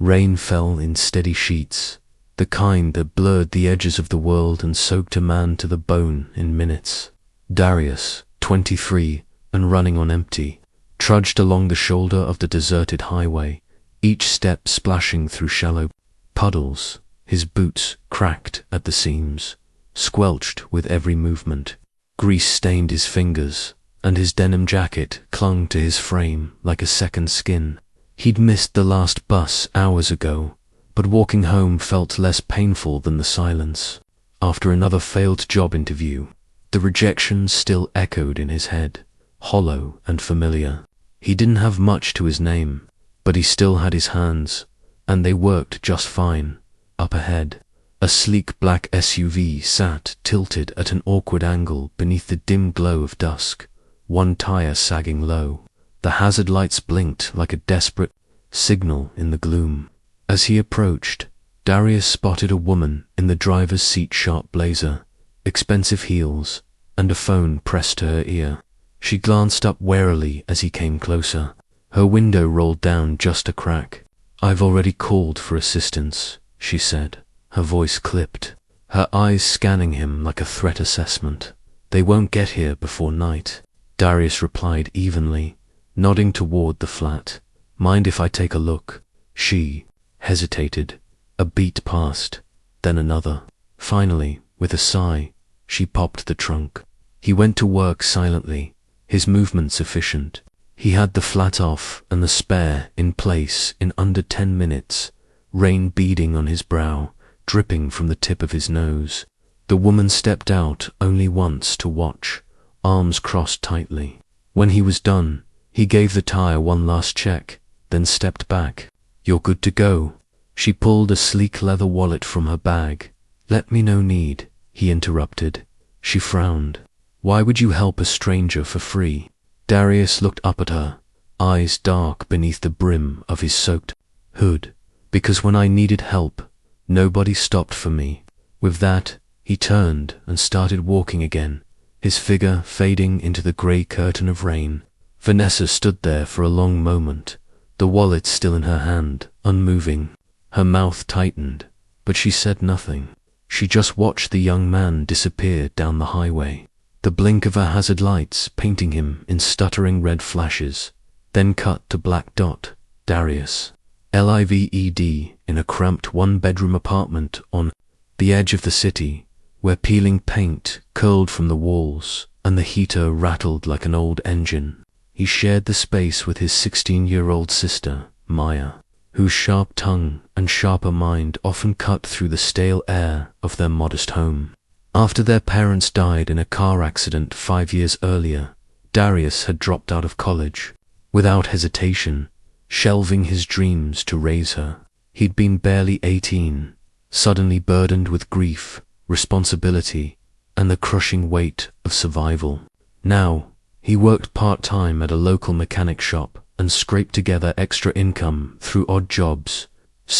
Rain fell in steady sheets, the kind that blurred the edges of the world and soaked a man to the bone in minutes. Darius, 23 and running on empty, trudged along the shoulder of the deserted highway, each step splashing through shallow puddles, his boots cracked at the seams, squelched with every movement. Grease stained his fingers, and his denim jacket clung to his frame like a second skin. He'd missed the last bus hours ago, but walking home felt less painful than the silence. After another failed job interview, the rejection still echoed in his head, hollow and familiar. He didn't have much to his name, but he still had his hands, and they worked just fine. Up ahead, a sleek black SUV sat tilted at an awkward angle beneath the dim glow of dusk, one tire sagging low. The hazard lights blinked like a desperate signal in the gloom. As he approached, Darius spotted a woman in the driver's seat sharp blazer, expensive heels, and a phone pressed to her ear. She glanced up warily as he came closer. Her window rolled down just a crack. "I've already called for assistance," she said, her voice clipped, her eyes scanning him like a threat assessment. "They won't get here before night," Darius replied evenly, nodding toward the flat. "Mind if I take a look?" She hesitated. A beat passed, then another. Finally, with a sigh, she popped the trunk. He went to work silently, his movements efficient. He had the flat off and the spare in place in under 10 minutes, rain beading on his brow, dripping from the tip of his nose. The woman stepped out only once to watch, arms crossed tightly. When he was done, he gave the tire one last check, then stepped back. "You're good to go." She pulled a sleek leather wallet from her bag. "Let me no need," he interrupted. She frowned. "Why would you help a stranger for free?" Darius looked up at her, eyes dark beneath the brim of his soaked hood. "Because when I needed help, nobody stopped for me." With that, he turned and started walking again, his figure fading into the grey curtain of rain. Vanessa stood there for a long moment, the wallet still in her hand, unmoving. Her mouth tightened, but she said nothing. She just watched the young man disappear down the highway, the blink of her hazard lights painting him in stuttering red flashes, then cut to black dot, Darius, LIVED, in a cramped one-bedroom apartment on the edge of the city, where peeling paint curled from the walls and the heater rattled like an old engine. He shared the space with his 16-year-old sister, Maya, whose sharp tongue and sharper mind often cut through the stale air of their modest home. After their parents died in a car accident 5 years earlier, Darius had dropped out of college, without hesitation, shelving his dreams to raise her. He'd been barely 18, suddenly burdened with grief, responsibility, and the crushing weight of survival. Now, he worked part-time at a local mechanic shop and scraped together extra income through odd jobs,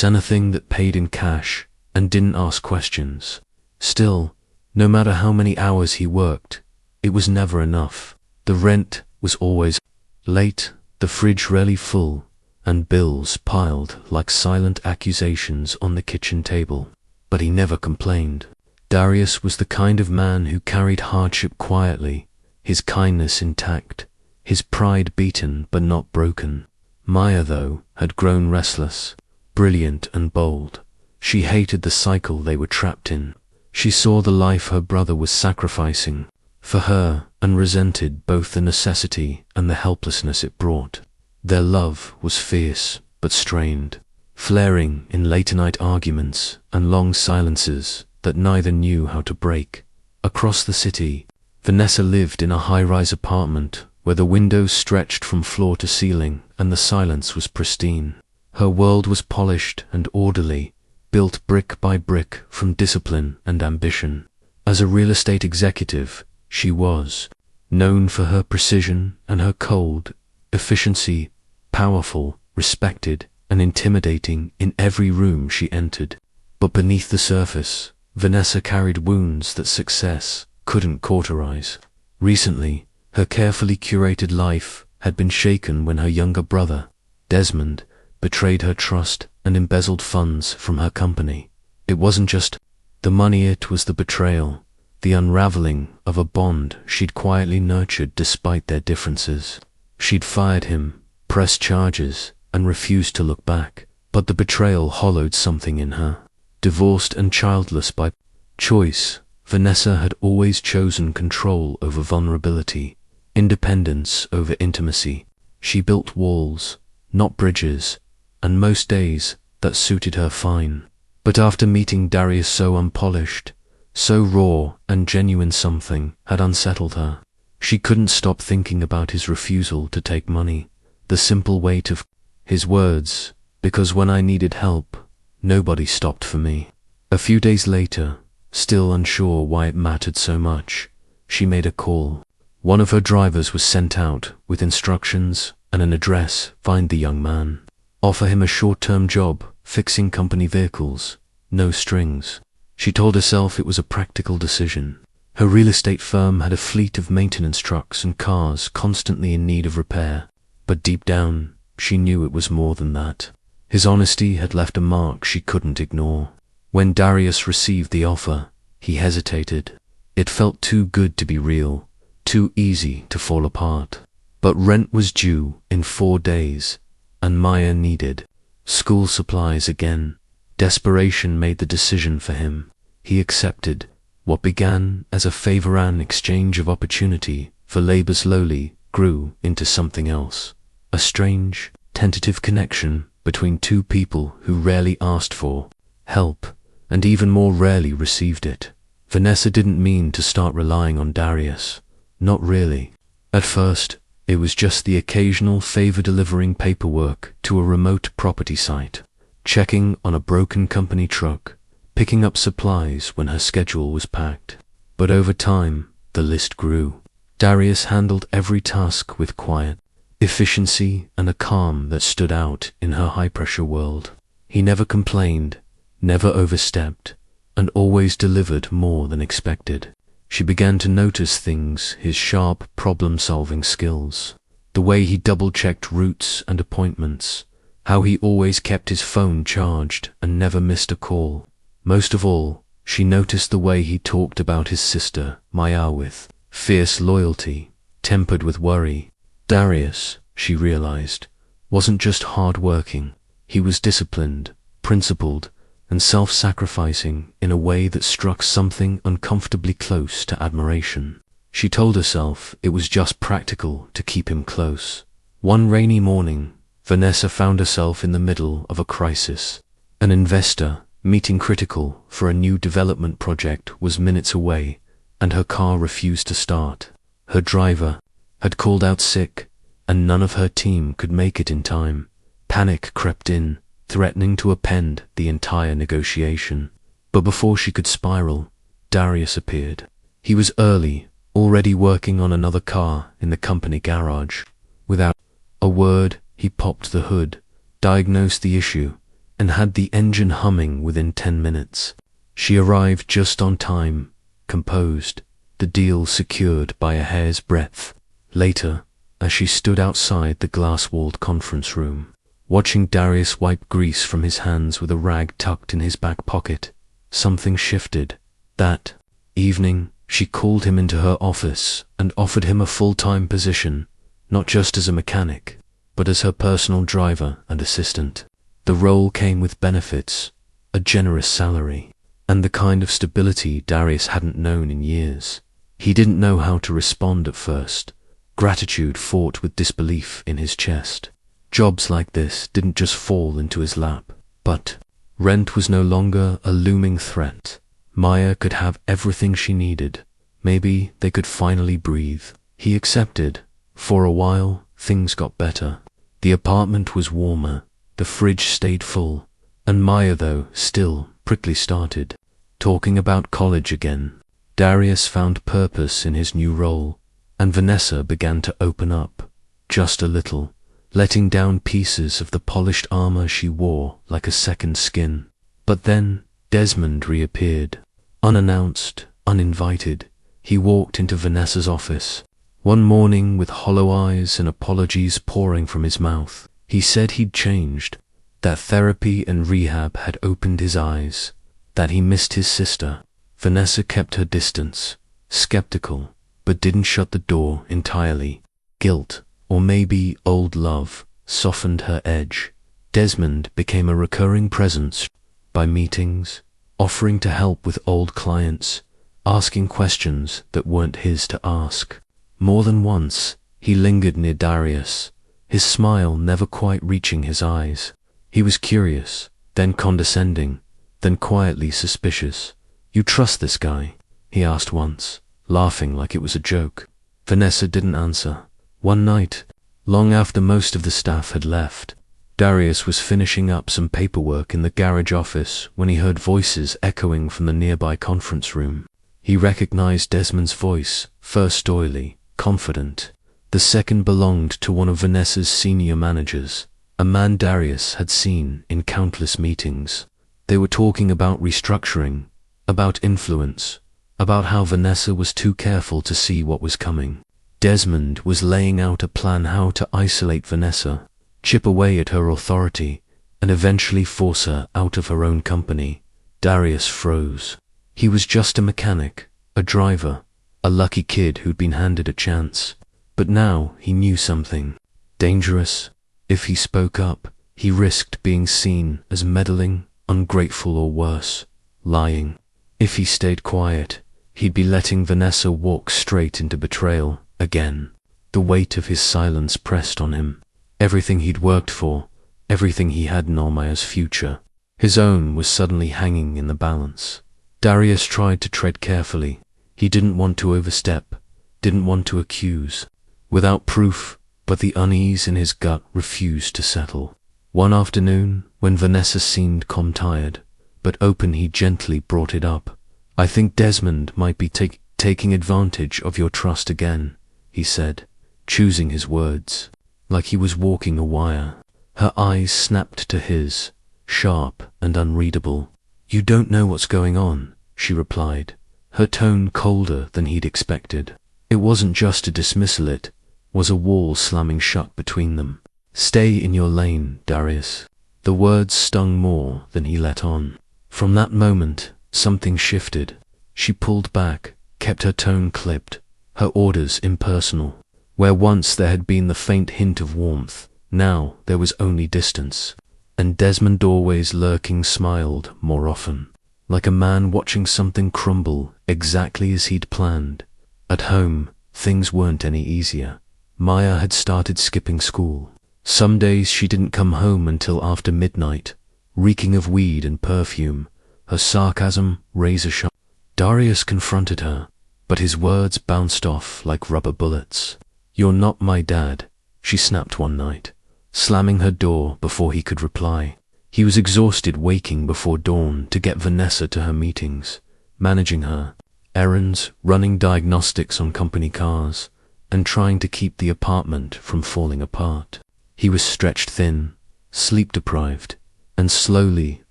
anything that paid in cash and didn't ask questions. Still, no matter how many hours he worked, it was never enough. The rent was always late, the fridge rarely full, and bills piled like silent accusations on the kitchen table. But he never complained. Darius was the kind of man who carried hardship quietly, his kindness intact, his pride beaten but not broken. Maya, though, had grown restless, brilliant and bold. She hated the cycle they were trapped in. She saw the life her brother was sacrificing for her and resented both the necessity and the helplessness it brought. Their love was fierce but strained, flaring in late-night arguments and long silences that neither knew how to break. Across the city, Vanessa lived in a high-rise apartment where the windows stretched from floor to ceiling and the silence was pristine. Her world was polished and orderly, built brick by brick from discipline and ambition. As a real estate executive, she was known for her precision and her cold efficiency, powerful, respected, and intimidating in every room she entered. But beneath the surface, Vanessa carried wounds that success couldn't cauterize. Recently, her carefully curated life had been shaken when her younger brother, Desmond, betrayed her trust, and embezzled funds from her company. It wasn't just the money, it was the betrayal, the unraveling of a bond she'd quietly nurtured despite their differences. She'd fired him, pressed charges, and refused to look back, but the betrayal hollowed something in her. Divorced and childless by choice, Vanessa had always chosen control over vulnerability, independence over intimacy. She built walls, not bridges, and most days that suited her fine. But after meeting Darius so unpolished, so raw and genuine, something had unsettled her. She couldn't stop thinking about his refusal to take money, the simple weight of his words, "Because when I needed help, nobody stopped for me." A few days later, still unsure why it mattered so much, she made a call. One of her drivers was sent out with instructions and an address. Find the young man. Offer him a short-term job fixing company vehicles. No strings. She told herself it was a practical decision. Her real estate firm had a fleet of maintenance trucks and cars constantly in need of repair. But deep down, she knew it was more than that. His honesty had left a mark she couldn't ignore. When Darius received the offer, he hesitated. It felt too good to be real, too easy to fall apart. But rent was due in 4 days, and Maya needed school supplies again. Desperation made the decision for him. He accepted. What began as a favor and exchange of opportunity for labor slowly grew into something else. A strange, tentative connection between two people who rarely asked for help and even more rarely received it. Vanessa didn't mean to start relying on Darius. Not really. At first, it was just the occasional favor delivering paperwork to a remote property site, checking on a broken company truck, picking up supplies when her schedule was packed. But over time, the list grew. Darius handled every task with quiet efficiency and a calm that stood out in her high-pressure world. He never complained, never overstepped, and always delivered more than expected. She began to notice things: his sharp problem-solving skills, the way he double-checked routes and appointments, how he always kept his phone charged and never missed a call. Most of all, she noticed the way he talked about his sister, Maya, with fierce loyalty, tempered with worry. Darius, she realized, wasn't just hard-working. He was disciplined, principled, and self-sacrificing in a way that struck something uncomfortably close to admiration. She told herself it was just practical to keep him close. One rainy morning, Vanessa found herself in the middle of a crisis. An investor, meeting critical for a new development project, was minutes away, and her car refused to start. Her driver had called out sick, and none of her team could make it in time. Panic crept in, threatening to upend the entire negotiation. But before she could spiral, Darius appeared. He was early, already working on another car in the company garage. Without a word, he popped the hood, diagnosed the issue, and had the engine humming within 10 minutes. She arrived just on time, composed, the deal secured by a hair's breadth. Later, as she stood outside the glass-walled conference room, watching Darius wipe grease from his hands with a rag tucked in his back pocket, something shifted. That evening, she called him into her office and offered him a full-time position, not just as a mechanic, but as her personal driver and assistant. The role came with benefits, a generous salary, and the kind of stability Darius hadn't known in years. He didn't know how to respond at first. Gratitude fought with disbelief in his chest. Jobs like this didn't just fall into his lap. But rent was no longer a looming threat. Maya could have everything she needed. Maybe they could finally breathe. He accepted. For a while, things got better. The apartment was warmer, the fridge stayed full, and Maya, though still prickly, started talking about college again. Darius found purpose in his new role, and Vanessa began to open up, just a little, letting down pieces of the polished armor she wore like a second skin. But then Desmond reappeared. Unannounced, uninvited, he walked into Vanessa's office. One morning, with hollow eyes and apologies pouring from his mouth, he said he'd changed. that therapy and rehab had opened his eyes, that he missed his sister. Vanessa kept her distance, skeptical, but didn't shut the door entirely. Guilt, or maybe old love, softened her edge. Desmond became a recurring presence by meetings, offering to help with old clients, asking questions that weren't his to ask. More than once, he lingered near Darius, his smile never quite reaching his eyes. He was curious, then condescending, then quietly suspicious. "You trust this guy?" he asked once, laughing like it was a joke. Vanessa didn't answer. One night, long after most of the staff had left, Darius was finishing up some paperwork in the garage office when he heard voices echoing from the nearby conference room. He recognized Desmond's voice, first oily, confident. The second belonged to one of Vanessa's senior managers, a man Darius had seen in countless meetings. They were talking about restructuring, about influence, about how Vanessa was too careful to see what was coming. Desmond was laying out a plan how to isolate Vanessa, chip away at her authority, and eventually force her out of her own company. Darius froze. He was just a mechanic, a driver, a lucky kid who'd been handed a chance. But now he knew something dangerous. If he spoke up, he risked being seen as meddling, ungrateful, or worse, lying. If he stayed quiet, he'd be letting Vanessa walk straight into betrayal again. The weight of his silence pressed on him. Everything he'd worked for, everything he had in Almaya's future, his own was suddenly hanging in the balance. Darius tried to tread carefully. He didn't want to overstep, didn't want to accuse. Without proof, but the unease in his gut refused to settle. One afternoon, when Vanessa seemed calm-tired, but open, he gently brought it up. "I think Desmond might be taking advantage of your trust again," he said, choosing his words, like he was walking a wire. Her eyes snapped to his, sharp and unreadable. "You don't know what's going on," she replied, her tone colder than he'd expected. It wasn't just a dismissal, it was a wall slamming shut between them. "Stay in your lane, Darius." The words stung more than he let on. From that moment, something shifted. She pulled back, kept her tone clipped, her orders impersonal. Where once there had been the faint hint of warmth, now there was only distance. And Desmond, always lurking, smiled more often, like a man watching something crumble exactly as he'd planned. At home, things weren't any easier. Maya had started skipping school. Some days she didn't come home until after midnight, reeking of weed and perfume, her sarcasm razor-sharp. Darius confronted her, but his words bounced off like rubber bullets. "You're not my dad," she snapped one night, slamming her door before he could reply. He was exhausted waking before dawn to get Vanessa to her meetings, managing her, errands, running diagnostics on company cars, and trying to keep the apartment from falling apart. He was stretched thin, sleep-deprived, and slowly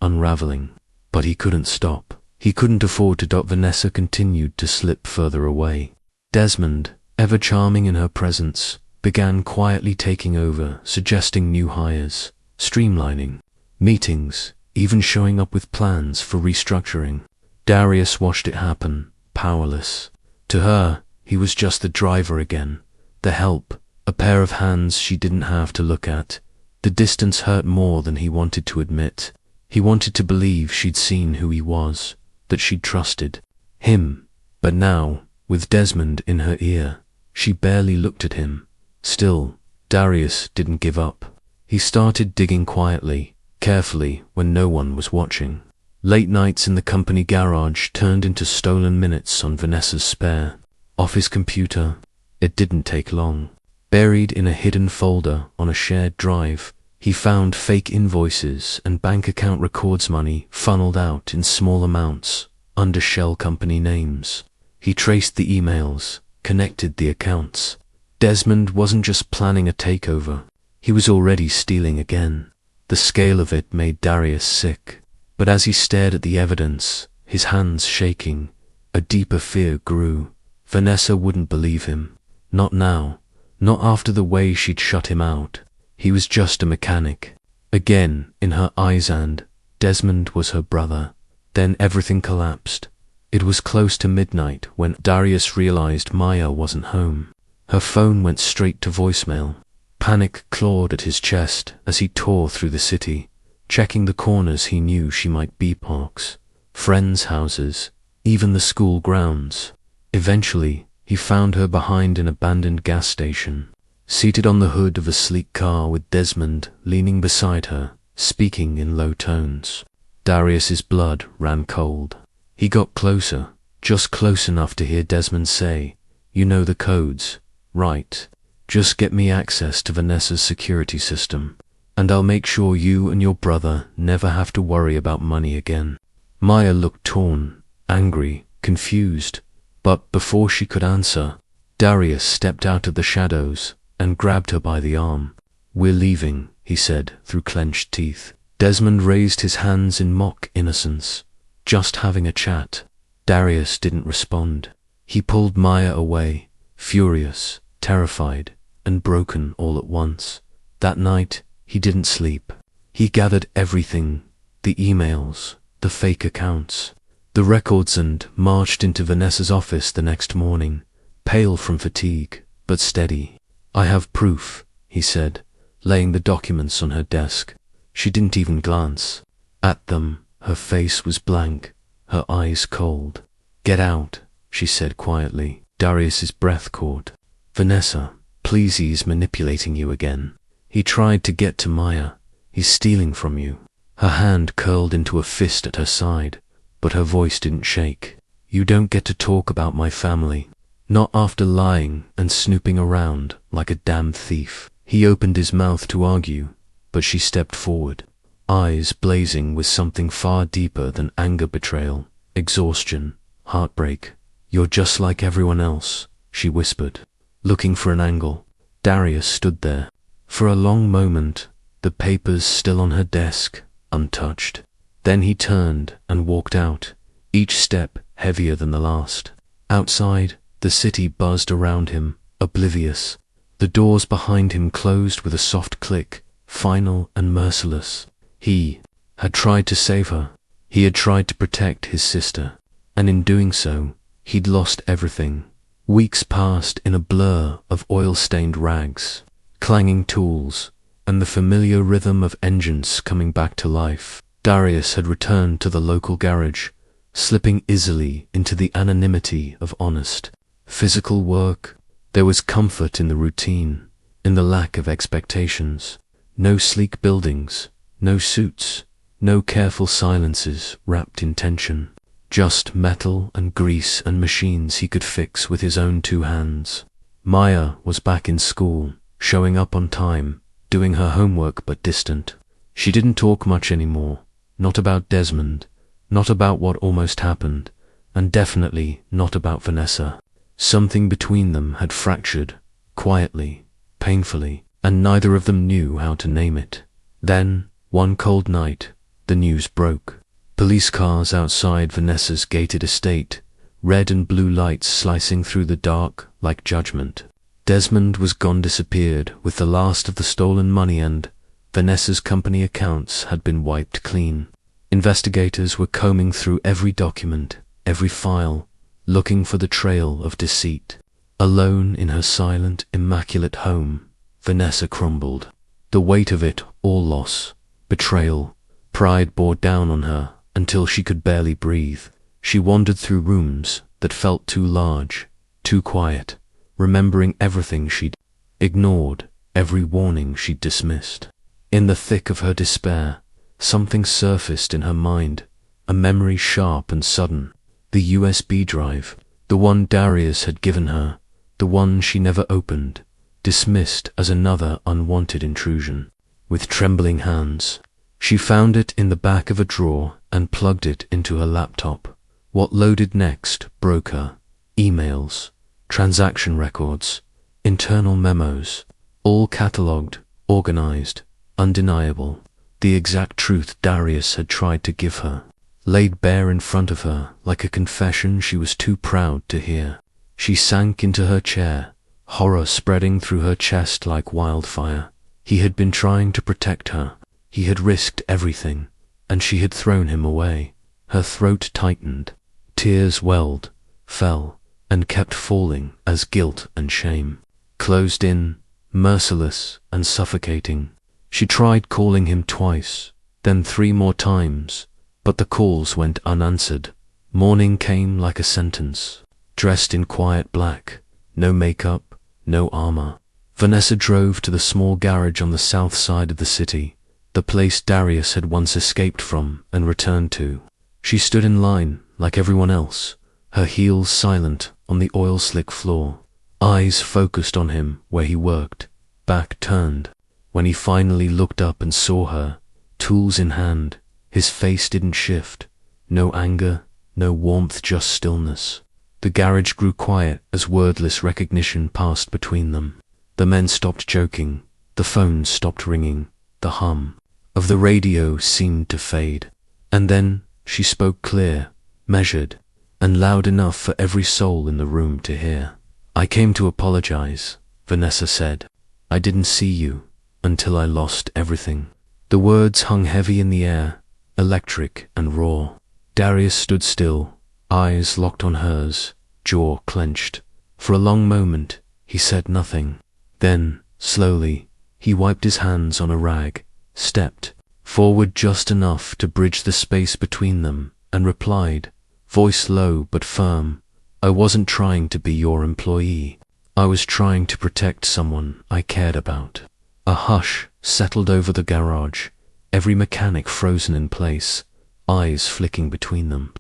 unraveling. But he couldn't stop. He couldn't afford to. Vanessa continued to slip further away. Desmond, ever charming in her presence, began quietly taking over, suggesting new hires, streamlining meetings, even showing up with plans for restructuring. Darius watched it happen, powerless. To her, he was just the driver again, the help, a pair of hands she didn't have to look at. The distance hurt more than he wanted to admit. He wanted to believe she'd seen who he was, that she'd trusted him. But now, with Desmond in her ear, she barely looked at him. Still, Darius didn't give up. He started digging quietly, carefully, when no one was watching. Late nights in the company garage turned into stolen minutes on Vanessa's spare office computer. It didn't take long. Buried in a hidden folder on a shared drive, he found fake invoices and bank account records, money funneled out in small amounts under shell company names. He traced the emails, connected the accounts. Desmond wasn't just planning a takeover, he was already stealing again. The scale of it made Darius sick, but as he stared at the evidence, his hands shaking, a deeper fear grew. Vanessa wouldn't believe him. Not now, not after the way she'd shut him out. He was just a mechanic. again in her eyes, and Desmond was her brother. Then everything collapsed. It was close to midnight when Darius realized Maya wasn't home. Her phone went straight to voicemail. Panic clawed at his chest as he tore through the city, checking the corners he knew she might be: parks, friends' houses, even the school grounds. Eventually, he found her behind an abandoned gas station, seated on the hood of a sleek car with Desmond leaning beside her, speaking in low tones. Darius's blood ran cold. He got closer, just close enough to hear Desmond say, "You know the codes, right? Just get me access to Vanessa's security system, and I'll make sure you and your brother never have to worry about money again." Maya looked torn, angry, confused, but before she could answer, Darius stepped out of the shadows and grabbed her by the arm. "We're leaving," he said through clenched teeth. Desmond raised his hands in mock innocence. "Just having a chat." Darius didn't respond. He pulled Maya away, furious, terrified, and broken all at once. That night, he didn't sleep. He gathered everything: the emails, the fake accounts, the records, and marched into Vanessa's office the next morning, pale from fatigue, but steady. "I have proof," he said, laying the documents on her desk. She didn't even glance at them. Her face was blank, her eyes cold. "Get out," she said quietly. Darius's breath caught. "Vanessa, please, he's manipulating you again. He tried to get to Maya. He's stealing from you." Her hand curled into a fist at her side, but her voice didn't shake. "You don't get to talk about my family. Not after lying and snooping around like a damn thief." He opened his mouth to argue, but she stepped forward, eyes blazing with something far deeper than anger: betrayal, exhaustion, heartbreak. "You're just like everyone else," she whispered, looking for an angle. Darius stood there. For a long moment, the papers still on her desk, untouched. Then he turned and walked out, each step heavier than the last. Outside, the city buzzed around him, oblivious. The doors behind him closed with a soft click, final and merciless. He had tried to save her. He had tried to protect his sister, and in doing so, he'd lost everything. Weeks passed in a blur of oil-stained rags, clanging tools, and the familiar rhythm of engines coming back to life. Darius had returned to the local garage, slipping easily into the anonymity of honest, physical work. There was comfort in the routine, in the lack of expectations. No sleek buildings, no suits, no careful silences wrapped in tension. Just metal and grease and machines he could fix with his own two hands. Maya was back in school, showing up on time, doing her homework but distant. She didn't talk much anymore, not about Desmond, not about what almost happened, and definitely not about Vanessa. Something between them had fractured, quietly, painfully, and neither of them knew how to name it. Then, one cold night, the news broke. Police cars outside Vanessa's gated estate, red and blue lights slicing through the dark like judgment. Desmond was gone, disappeared with the last of the stolen money, and Vanessa's company accounts had been wiped clean. Investigators were combing through every document, every file, looking for the trail of deceit. Alone in her silent, immaculate home, Vanessa crumbled. The weight of it all: loss, betrayal, pride bore down on her until she could barely breathe. She wandered through rooms that felt too large, too quiet, remembering everything she'd ignored, every warning she'd dismissed. In the thick of her despair, something surfaced in her mind, a memory sharp and sudden. The USB drive, the one Darius had given her, the one she never opened, dismissed as another unwanted intrusion. With trembling hands, she found it in the back of a drawer and plugged it into her laptop. What loaded next broke her. Emails, transaction records, internal memos, all catalogued, organized, undeniable. The exact truth Darius had tried to give her, laid bare in front of her like a confession she was too proud to hear. She sank into her chair, horror spreading through her chest like wildfire. He had been trying to protect her, He had risked everything, and she had thrown him away. Her throat tightened. Tears welled, fell, and kept falling as guilt and shame closed in, merciless and suffocating. She tried calling him twice, then 3 more times, but the calls went unanswered. Morning came like a sentence. Dressed in quiet black, no makeup, no armor, Vanessa drove to the small garage on the south side of the city, the place Darius had once escaped from and returned to. She stood in line like everyone else, her heels silent on the oil-slick floor, eyes focused on him where he worked, back turned. When he finally looked up and saw her, tools in hand, his face didn't shift. No anger, no warmth, just stillness. The garage grew quiet as wordless recognition passed between them. The men stopped joking, the phones stopped ringing, the hum of the radio seemed to fade. And then she spoke clear, measured, and loud enough for every soul in the room to hear. "I came to apologize," Vanessa said. "I didn't see you until I lost everything." The words hung heavy in the air, electric and raw. Darius stood still, eyes locked on hers, jaw clenched. For a long moment, he said nothing. Then, slowly, he wiped his hands on a rag, stepped forward just enough to bridge the space between them, and replied, voice low but firm, "I wasn't trying to be your employee. I was trying to protect someone I cared about." A hush settled over the garage, every mechanic frozen in place, eyes flicking between them.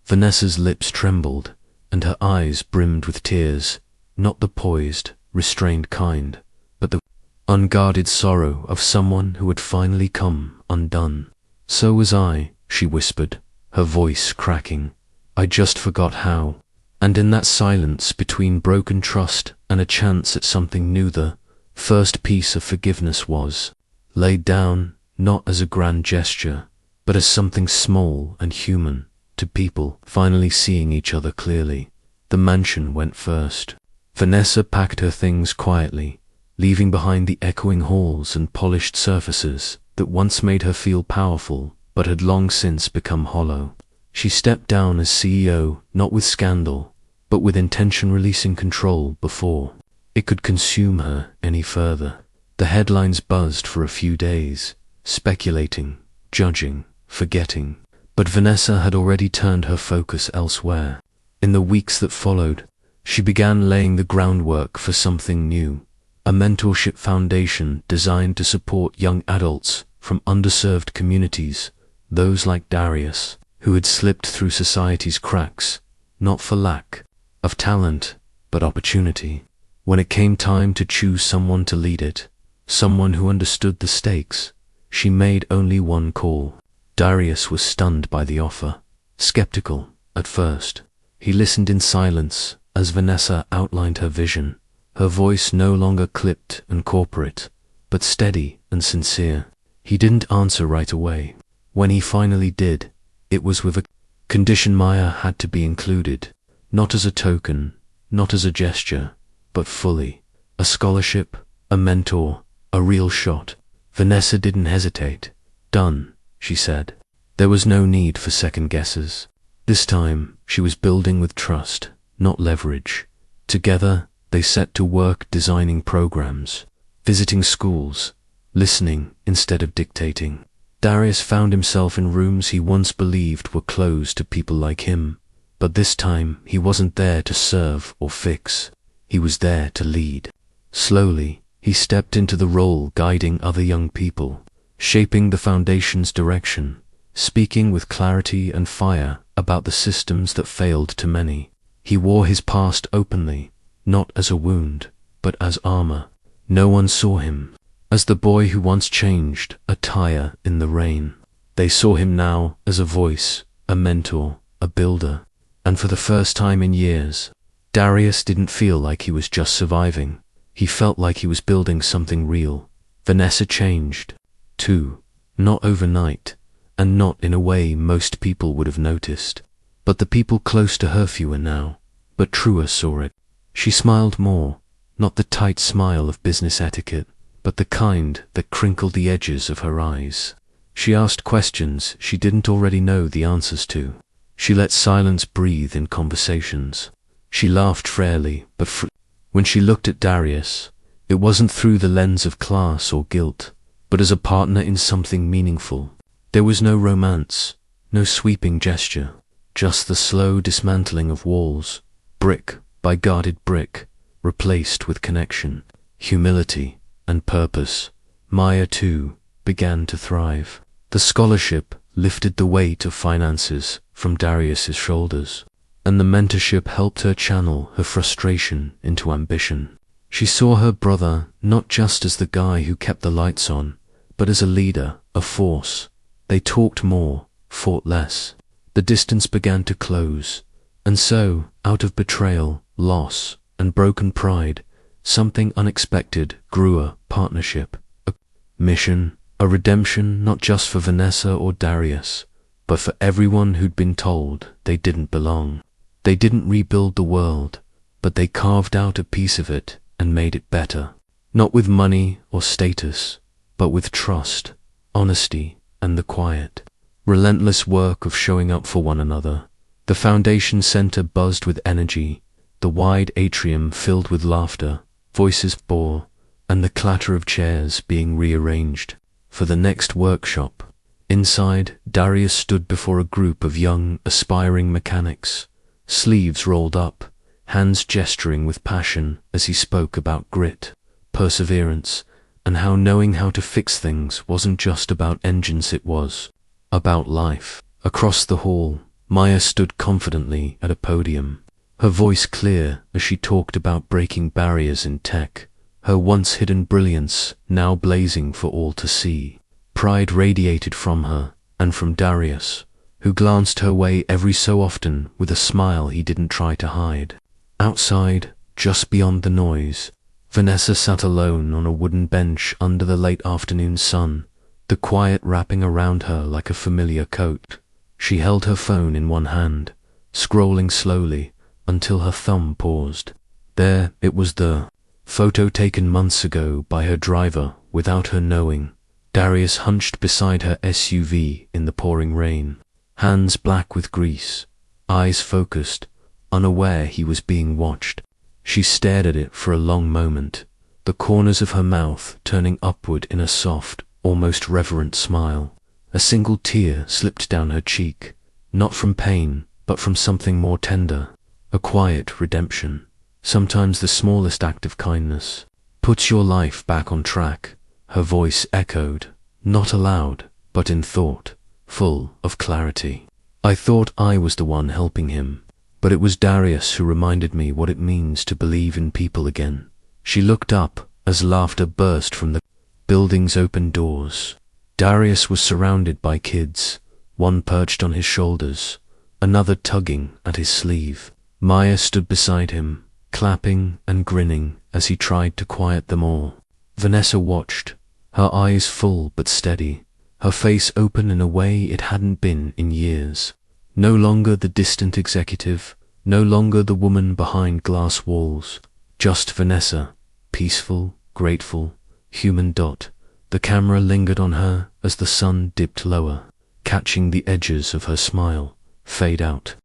Vanessa's lips trembled, and her eyes brimmed with tears, not the poised, restrained kind, but the unguarded sorrow of someone who had finally come undone. "So was I," she whispered, her voice cracking. "I just forgot how." And in that silence between broken trust and a chance at something new, the first piece of forgiveness was laid down, not as a grand gesture, but as something small and human, to people finally seeing each other clearly. The mansion went first. Vanessa packed her things quietly, leaving behind the echoing halls and polished surfaces that once made her feel powerful but had long since become hollow. She stepped down as CEO, not with scandal, but with intention, releasing control before it could consume her any further. The headlines buzzed for a few days, speculating, judging, forgetting, but Vanessa had already turned her focus elsewhere. In the weeks that followed, she began laying the groundwork for something new, a mentorship foundation designed to support young adults from underserved communities, those like Darius, who had slipped through society's cracks, not for lack of talent, but opportunity. When it came time to choose someone to lead it, someone who understood the stakes, she made only one call. Darius was stunned by the offer, skeptical at first. He listened in silence as Vanessa outlined her vision, her voice no longer clipped and corporate, but steady and sincere. He didn't answer right away. When he finally did, it was with a condition: Maya had to be included, not as a token, not as a gesture, but fully. A scholarship, a mentor, a real shot. Vanessa didn't hesitate. "Done," she said. There was no need for second guesses. This time, she was building with trust, not leverage. Together, they set to work designing programs, visiting schools, listening instead of dictating. Darius found himself in rooms he once believed were closed to people like him, but this time he wasn't there to serve or fix. He was there to lead. Slowly, he stepped into the role, guiding other young people, shaping the foundation's direction, speaking with clarity and fire about the systems that failed to many. He wore his past openly, not as a wound, but as armor. No one saw him as the boy who once changed a tire in the rain. They saw him now as a voice, a mentor, a builder. And for the first time in years, Darius didn't feel like he was just surviving. He felt like he was building something real. Vanessa changed, too, not overnight, and not in a way most people would have noticed. But the people close to her, fewer now, but truer, saw it. She smiled more, not the tight smile of business etiquette, but the kind that crinkled the edges of her eyes. She asked questions she didn't already know the answers to. She let silence breathe in conversations. She laughed rarely, but when she looked at Darius, it wasn't through the lens of class or guilt, but as a partner in something meaningful. There was no romance, no sweeping gesture, just the slow dismantling of walls, brick by guarded brick, replaced with connection, humility, and purpose. Maya, too, began to thrive. The scholarship lifted the weight of finances from Darius's shoulders, and the mentorship helped her channel her frustration into ambition. She saw her brother not just as the guy who kept the lights on, but as a leader, a force. They talked more, fought less. The distance began to close, and so, out of betrayal, loss, and broken pride, something unexpected grew: a partnership, a mission, a redemption not just for Vanessa or Darius, but for everyone who'd been told they didn't belong. They didn't rebuild the world, but they carved out a piece of it and made it better. Not with money or status, but with trust, honesty, and the quiet, relentless work of showing up for one another. The foundation center buzzed with energy, the wide atrium filled with laughter, voices bore, and the clatter of chairs being rearranged for the next workshop. Inside, Darius stood before a group of young, aspiring mechanics, sleeves rolled up, hands gesturing with passion as he spoke about grit, perseverance, and how knowing how to fix things wasn't just about engines, it was about life. Across the hall, Maya stood confidently at a podium, her voice clear as she talked about breaking barriers in tech, her once hidden brilliance now blazing for all to see. Pride radiated from her and from Darius, who glanced her way every so often with a smile he didn't try to hide. Outside, just beyond the noise, Vanessa sat alone on a wooden bench under the late afternoon sun, the quiet wrapping around her like a familiar coat. She held her phone in one hand, scrolling slowly until her thumb paused. There it was, the photo taken months ago by her driver without her knowing. Darius hunched beside her SUV in the pouring rain, hands black with grease, eyes focused, unaware he was being watched. She stared at it for a long moment, the corners of her mouth turning upward in a soft, almost reverent smile. A single tear slipped down her cheek, not from pain, but from something more tender, a quiet redemption. Sometimes the smallest act of kindness puts your life back on track. Her voice echoed, not aloud, but in thought, full of clarity. I thought I was the one helping him, but it was Darius who reminded me what it means to believe in people again. She looked up as laughter burst from the building's open doors. Darius was surrounded by kids, one perched on his shoulders, another tugging at his sleeve. Maya stood beside him, clapping and grinning as he tried to quiet them all. Vanessa watched, her eyes full but steady, her face open in a way it hadn't been in years. No longer the distant executive, no longer the woman behind glass walls, just Vanessa, peaceful, grateful, human. The camera lingered on her as the sun dipped lower, catching the edges of her smile fade out.